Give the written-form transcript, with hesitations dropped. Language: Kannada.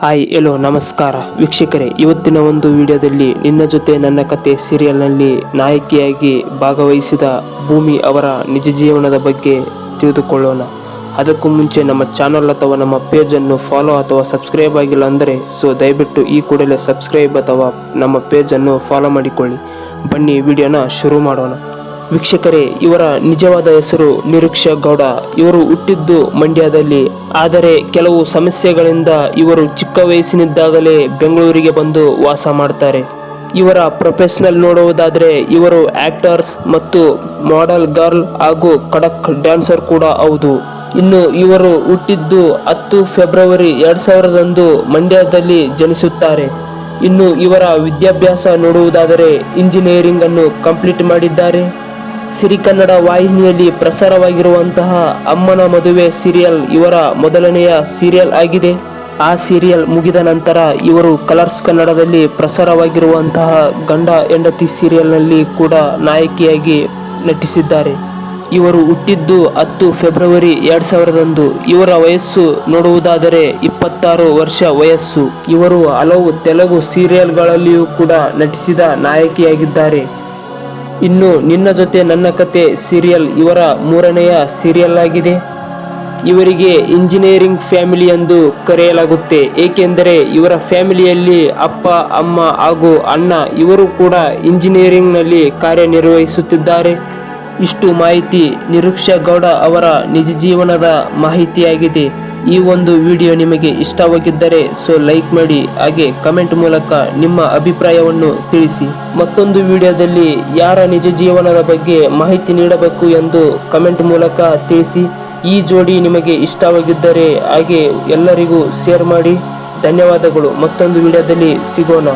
ಹಾಯ್ ಎಲ್ಲೋ ನಮಸ್ಕಾರ ವೀಕ್ಷಕರೇ, ಇವತ್ತಿನ ಒಂದು ವಿಡಿಯೋದಲ್ಲಿ ನಿನ್ನ ಜೊತೆ ನನ್ನ ಕತೆ ಸೀರಿಯಲ್ನಲ್ಲಿ ನಾಯಕಿಯಾಗಿ ಭಾಗವಹಿಸಿದ ಭೂಮಿ ಅವರ ನಿಜ ಜೀವನದ ಬಗ್ಗೆ ತಿಳಿದುಕೊಳ್ಳೋಣ. ಅದಕ್ಕೂ ಮುಂಚೆ ನಮ್ಮ ಚಾನಲ್ ಅಥವಾ ನಮ್ಮ ಪೇಜನ್ನು ಫಾಲೋ ಅಥವಾ ಸಬ್ಸ್ಕ್ರೈಬ್ ಆಗಿಲ್ಲ ಅಂದರೆ ದಯವಿಟ್ಟು ಈ ಕೂಡಲೇ ಸಬ್ಸ್ಕ್ರೈಬ್ ಅಥವಾ ನಮ್ಮ ಪೇಜನ್ನು ಫಾಲೋ ಮಾಡಿಕೊಳ್ಳಿ. ಬನ್ನಿ ವಿಡಿಯೋನ ಶುರು ಮಾಡೋಣ. ವೀಕ್ಷಕರೇ, ಇವರ ನಿಜವಾದ ಹೆಸರು ನಿರೀಕ್ಷಾ ಗೌಡ. ಇವರು ಹುಟ್ಟಿದ್ದು ಮಂಡ್ಯದಲ್ಲಿ. ಆದರೆ ಕೆಲವು ಸಮಸ್ಯೆಗಳಿಂದ ಇವರು ಚಿಕ್ಕ ವಯಸ್ಸಿನಿದ್ದಾಗಲೇ ಬೆಂಗಳೂರಿಗೆ ಬಂದು ವಾಸ ಮಾಡ್ತಾರೆ. ಇವರ ಪ್ರೊಫೆಷನಲ್ ನೋಡುವುದಾದರೆ ಇವರು ಆಕ್ಟರ್ಸ್ ಮತ್ತು ಮಾಡೆಲ್ ಗರ್ಲ್ ಹಾಗೂ ಕಡಕ್ ಡ್ಯಾನ್ಸರ್ ಕೂಡ ಹೌದು. ಇನ್ನು ಇವರು ಹುಟ್ಟಿದ್ದು 10 ಫೆಬ್ರವರಿ 2000 ಮಂಡ್ಯದಲ್ಲಿ ಜನಿಸುತ್ತಾರೆ. ಇನ್ನು ಇವರ ವಿದ್ಯಾಭ್ಯಾಸ ನೋಡುವುದಾದರೆ ಇಂಜಿನಿಯರಿಂಗ್ ಅನ್ನು ಕಂಪ್ಲೀಟ್ ಮಾಡಿದ್ದಾರೆ. ಸಿರಿಕನ್ನಡ ವಾಹಿನಿಯಲ್ಲಿ ಪ್ರಸಾರವಾಗಿರುವಂತಹ ಅಮ್ಮನ ಮದುವೆ ಸೀರಿಯಲ್ ಇವರ ಮೊದಲನೆಯ ಸೀರಿಯಲ್ ಆಗಿದೆ. ಆ ಸೀರಿಯಲ್ ಮುಗಿದ ನಂತರ ಇವರು ಕಲರ್ಸ್ ಕನ್ನಡದಲ್ಲಿ ಪ್ರಸಾರವಾಗಿರುವಂತಹ ಗಂಡ ಹೆಂಡತಿ ಸೀರಿಯಲ್ನಲ್ಲಿ ಕೂಡ ನಾಯಕಿಯಾಗಿ ನಟಿಸಿದ್ದಾರೆ. ಇವರು ಹುಟ್ಟಿದ್ದು 10 ಫೆಬ್ರವರಿ 2000. ಇವರ ವಯಸ್ಸು ನೋಡುವುದಾದರೆ 26 ವರ್ಷ ವಯಸ್ಸು. ಇವರು ಹಲವು ತೆಲುಗು ಸೀರಿಯಲ್ಗಳಲ್ಲಿಯೂ ಕೂಡ ನಟಿಸಿದ ನಾಯಕಿಯಾಗಿದ್ದಾರೆ. ಇನ್ನು ನಿನ್ನ ಜೊತೆ ನನ್ನ ಕತೆ ಸೀರಿಯಲ್ ಇವರ 3ನೆಯ ಸೀರಿಯಲ್ ಆಗಿದೆ. ಇವರಿಗೆ ಇಂಜಿನಿಯರಿಂಗ್ ಫ್ಯಾಮಿಲಿ ಎಂದು ಕರೆಯಲಾಗುತ್ತೆ, ಏಕೆಂದರೆ ಇವರ ಫ್ಯಾಮಿಲಿಯಲ್ಲಿ ಅಪ್ಪ, ಅಮ್ಮ ಹಾಗೂ ಅಣ್ಣ ಇವರು ಕೂಡ ಇಂಜಿನಿಯರಿಂಗ್ನಲ್ಲಿ ಕಾರ್ಯನಿರ್ವಹಿಸುತ್ತಿದ್ದಾರೆ. ಇಷ್ಟು ಮಾಹಿತಿ ನಿರೀಕ್ಷಾ ಗೌಡ ಅವರ ನಿಜ ಜೀವನದ ಮಾಹಿತಿಯಾಗಿದೆ. ಈ ಒಂದು ವಿಡಿಯೋ ನಿಮಗೆ ಇಷ್ಟವಾಗಿದ್ದರೆ ಲೈಕ್ ಮಾಡಿ, ಹಾಗೆ ಕಮೆಂಟ್ ಮೂಲಕ ನಿಮ್ಮ ಅಭಿಪ್ರಾಯವನ್ನು ತಿಳಿಸಿ. ಮತ್ತೊಂದು ವಿಡಿಯೋದಲ್ಲಿ ಯಾರ ನಿಜ ಜೀವನದ ಬಗ್ಗೆ ಮಾಹಿತಿ ನೀಡಬೇಕು ಎಂದು ಕಮೆಂಟ್ ಮೂಲಕ ತಿಳಿಸಿ. ಈ ಜೋಡಿ ನಿಮಗೆ ಇಷ್ಟವಾಗಿದ್ದರೆ ಹಾಗೆ ಎಲ್ಲರಿಗೂ ಶೇರ್ ಮಾಡಿ. ಧನ್ಯವಾದಗಳು. ಮತ್ತೊಂದು ವಿಡಿಯೋದಲ್ಲಿ ಸಿಗೋಣ.